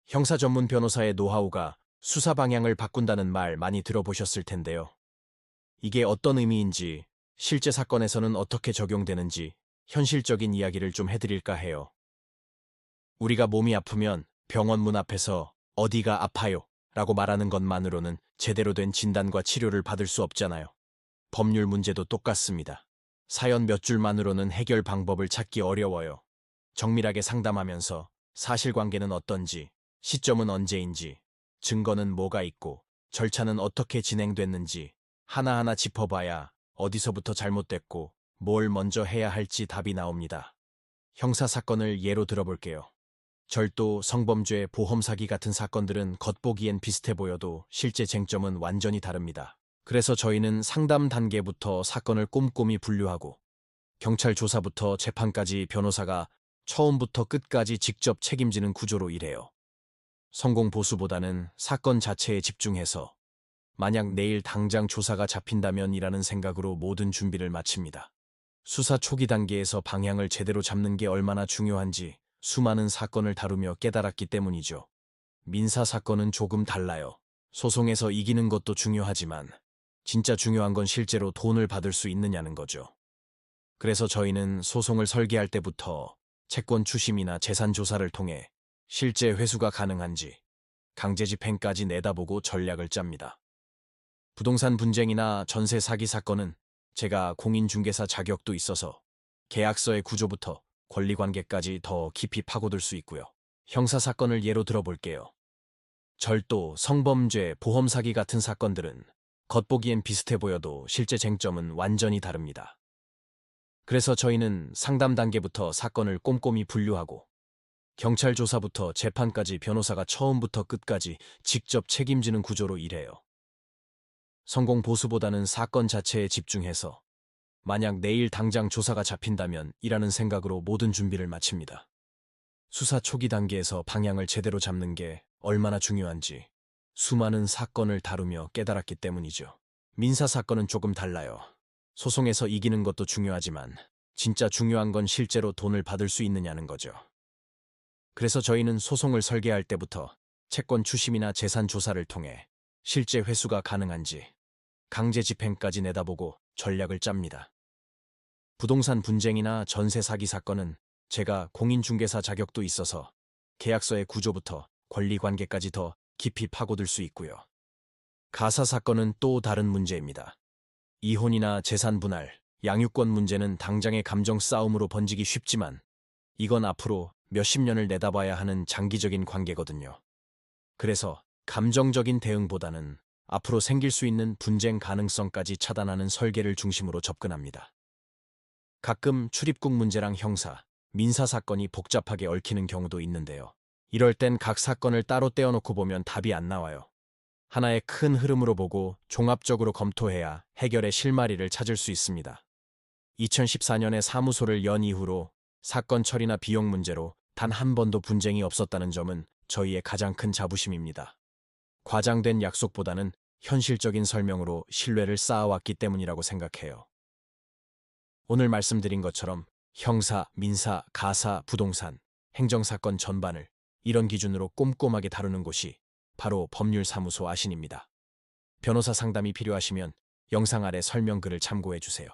형사 전문 변호사의 노하우가 수사 방향을 바꾼다는 말 많이 들어보셨을 텐데요. 이게 어떤 의미인지, 실제 사건에서는 어떻게 적용되는지 현실적인 이야기를 좀 해드릴까 해요. 우리가 몸이 아프면 병원 문 앞에서 어디가 아파요 라고 말하는 것만으로는 제대로 된 진단과 치료를 받을 수 없잖아요. 법률 문제도 똑같습니다. 사연 몇 줄만으로는 해결 방법을 찾기 어려워요. 정밀하게 상담하면서 사실관계는 어떤지, 시점은 언제인지, 증거는 뭐가 있고, 절차는 어떻게 진행됐는지 하나하나 짚어봐야 어디서부터 잘못됐고 뭘 먼저 해야 할지 답이 나옵니다. 형사사건을 예로 들어볼게요. 절도, 성범죄, 보험사기 같은 사건들은 겉보기엔 비슷해 보여도 실제 쟁점은 완전히 다릅니다. 그래서 저희는 상담 단계부터 사건을 꼼꼼히 분류하고 경찰 조사부터 재판까지 변호사가 처음부터 끝까지 직접 책임지는 구조로 일해요. 성공 보수보다는 사건 자체에 집중해서 만약 내일 당장 조사가 잡힌다면 이라는 생각으로 모든 준비를 마칩니다. 수사 초기 단계에서 방향을 제대로 잡는 게 얼마나 중요한지 수많은 사건을 다루며 깨달았기 때문이죠. 민사 사건은 조금 달라요. 소송에서 이기는 것도 중요하지만 진짜 중요한 건 실제로 돈을 받을 수 있느냐는 거죠. 그래서 저희는 소송을 설계할 때부터 채권 추심이나 재산 조사를 통해 실제 회수가 가능한지 강제집행까지 내다보고 전략을 짭니다. 부동산 분쟁이나 전세 사기 사건은 제가 공인중개사 자격도 있어서 계약서의 구조부터 권리관계까지 더 깊이 파고들 수 있고요. 형사사건을 예로 들어볼게요. 절도, 성범죄, 보험사기 같은 사건들은 겉보기엔 비슷해 보여도 실제 쟁점은 완전히 다릅니다. 그래서 저희는 상담 단계부터 사건을 꼼꼼히 분류하고 경찰 조사부터 재판까지 변호사가 처음부터 끝까지 직접 책임지는 구조로 일해요. 성공 보수보다는 사건 자체에 집중해서 만약 내일 당장 조사가 잡힌다면 이라는 생각으로 모든 준비를 마칩니다. 수사 초기 단계에서 방향을 제대로 잡는 게 얼마나 중요한지 수많은 사건을 다루며 깨달았기 때문이죠. 민사 사건은 조금 달라요. 소송에서 이기는 것도 중요하지만 진짜 중요한 건 실제로 돈을 받을 수 있느냐는 거죠. 그래서 저희는 소송을 설계할 때부터 채권 추심이나 재산 조사를 통해 실제 회수가 가능한지 강제 집행까지 내다보고 전략을 짭니다. 부동산 분쟁이나 전세 사기 사건은 제가 공인중개사 자격도 있어서 계약서의 구조부터 권리관계까지 더 깊이 파고들 수 있고요. 가사 사건은 또 다른 문제입니다. 이혼이나 재산 분할, 양육권 문제는 당장의 감정 싸움으로 번지기 쉽지만 이건 앞으로 몇십 년을 내다봐야 하는 장기적인 관계거든요. 그래서 감정적인 대응보다는 앞으로 생길 수 있는 분쟁 가능성까지 차단하는 설계를 중심으로 접근합니다. 가끔 출입국 문제랑 형사, 민사 사건이 복잡하게 얽히는 경우도 있는데요. 이럴 땐 각 사건을 따로 떼어놓고 보면 답이 안 나와요. 하나의 큰 흐름으로 보고 종합적으로 검토해야 해결의 실마리를 찾을 수 있습니다. 2014년에 사무소를 연 이후로 사건 처리나 비용 문제로 단 한 번도 분쟁이 없었다는 점은 저희의 가장 큰 자부심입니다. 과장된 약속보다는 현실적인 설명으로 신뢰를 쌓아왔기 때문이라고 생각해요. 오늘 말씀드린 것처럼 형사, 민사, 가사, 부동산, 행정사건 전반을 이런 기준으로 꼼꼼하게 다루는 곳이 바로 법률사무소 아신입니다. 변호사 상담이 필요하시면 영상 아래 설명글을 참고해 주세요.